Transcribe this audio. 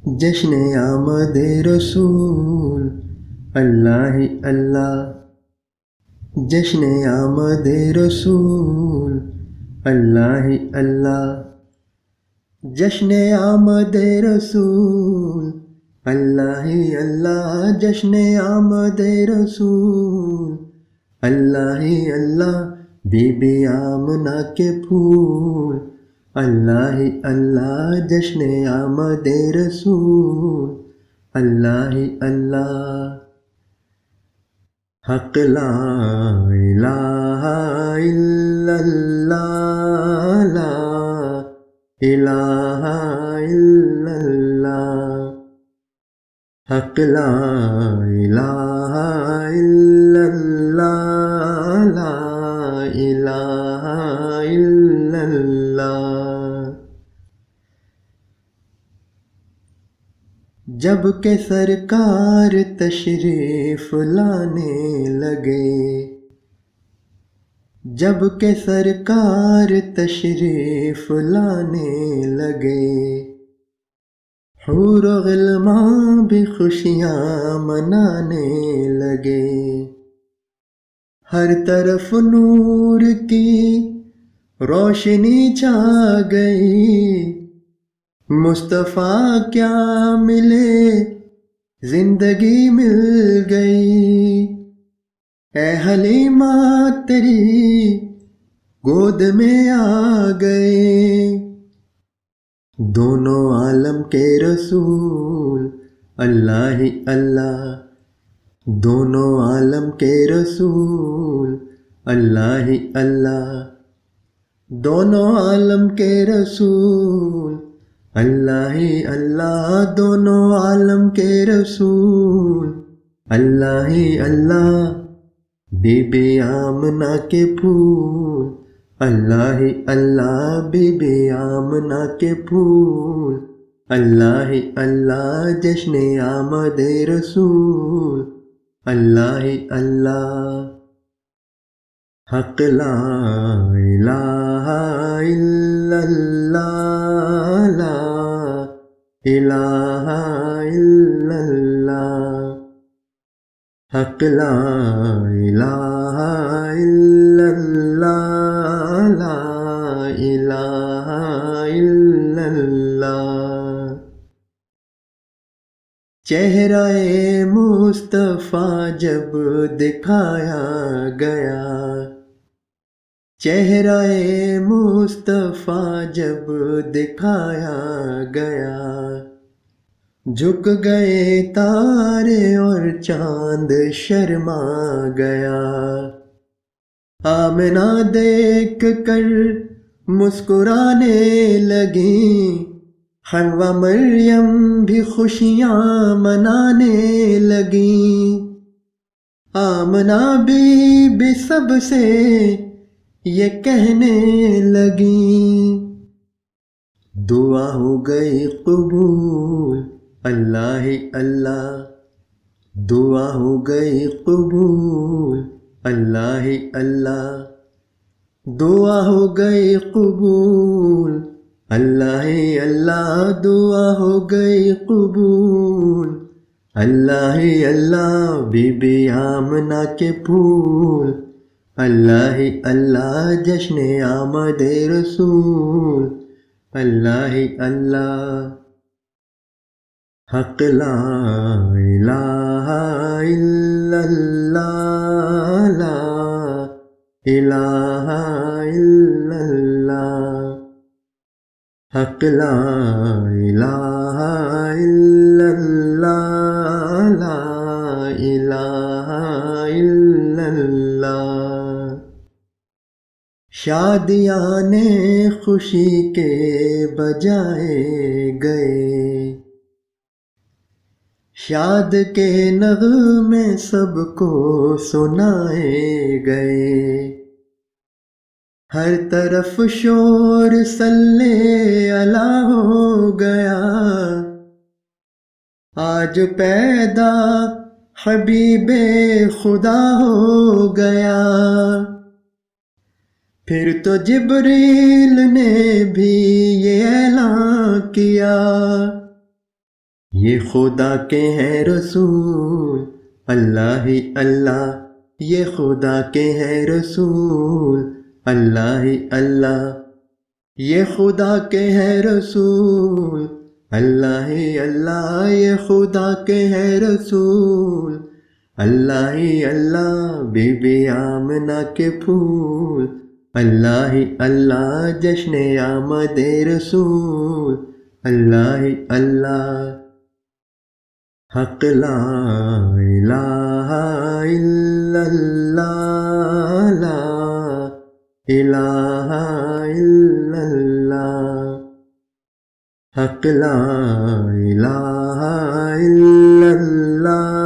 جشن آمد رسول اللہ ہی اللہ، جشن آمد رسول اللہ ہی اللہ، جشن آمد رسول اللہ ہی اللہ، جشن آمد رسول اللہ ہی اللہ، بی بی آمنہ کے پھول اللہ ہی اللہ، جشن آمد رسول اللہ ہی اللہ۔ حق لا الہ الا اللہ، لا الہ الا اللہ، حق لا الہ الا اللہ، لا الہ الا اللہ۔ جب کہ سرکار تشریف لانے لگے، جب کہ سرکار تشریف لانے لگے، حور و غلمان بھی خوشیاں منانے لگے، ہر طرف نور کی روشنی چھا گئی، مصطفیٰ کیا ملے زندگی مل گئی، اے حلیمہ تیری گود میں آ گئے، دونوں عالم کے رسول اللہ ہی اللہ، دونوں عالم کے رسول اللہ ہی اللہ، دونوں عالم کے رسول اللہ ہی اللہ، دونوں عالم کے رسول اللہ ہی اللہ، بی بی آمنہ کے پھول اللہ ہی اللہ، بی بی آمنہ کے پھول اللہ ہی اللہ، جشن آمد رسول اللہ ہی اللہ۔ حق لا الہ الا اللہ، لا الہ الا اللہ، حق لا الہ الا اللہ، لا الہ الا اللہ۔ چہرہ مصطفیٰ جب دکھایا گیا، چہرہ مصطفیٰ جب دکھایا گیا، جھک گئے تارے اور چاند شرما گیا، آمنہ دیکھ کر مسکرانے لگیں، حوا مریم بھی خوشیاں منانے لگیں، آمنہ بی بی سب سے یہ کہنے لگیں، دعا ہو گئی قبول اللہ ہی اللہ، دعا ہو گئی قبول اللہ ہی اللہ، دعا ہو گئی قبول اللہ ہی اللہ، دعا ہو گئی قبول اللہ ہی اللہ، بی بی آمنہ کے پھول اللہ ہی اللہ، جشن آمد رسول اللہ ہی اللہ۔ حق لا الہ الا اللہ، لا الہ الا اللہ، حق لا الہ الا اللہ، لا الہ الا اللہ۔ شادیاں خوشی کے بجائے گئے، شاد کے نغمے سب کو سنائے گئے، ہر طرف شور صلی اللہ ہو گیا، آج پیدا حبیب خدا ہو گیا، پھر تو جبریل نے بھی یہ اعلان کیا، یہ خدا کے ہیں رسول، اللہ ہی اللہ، یہ خدا کے ہیں رسول، اللہ ہی اللہ، یہ خدا کے ہیں رسول، اللہ ہی اللہ، یہ خدا کے ہیں رسول، اللہ ہی اللہ، بی بی آمنہ کے پھول، اللہ ہی اللہ، جشن آمد رسول، اللہ ہی اللہ۔ حق لا الہ الا اللہ، لا الہ الا اللہ، حق لا الہ الا اللہ،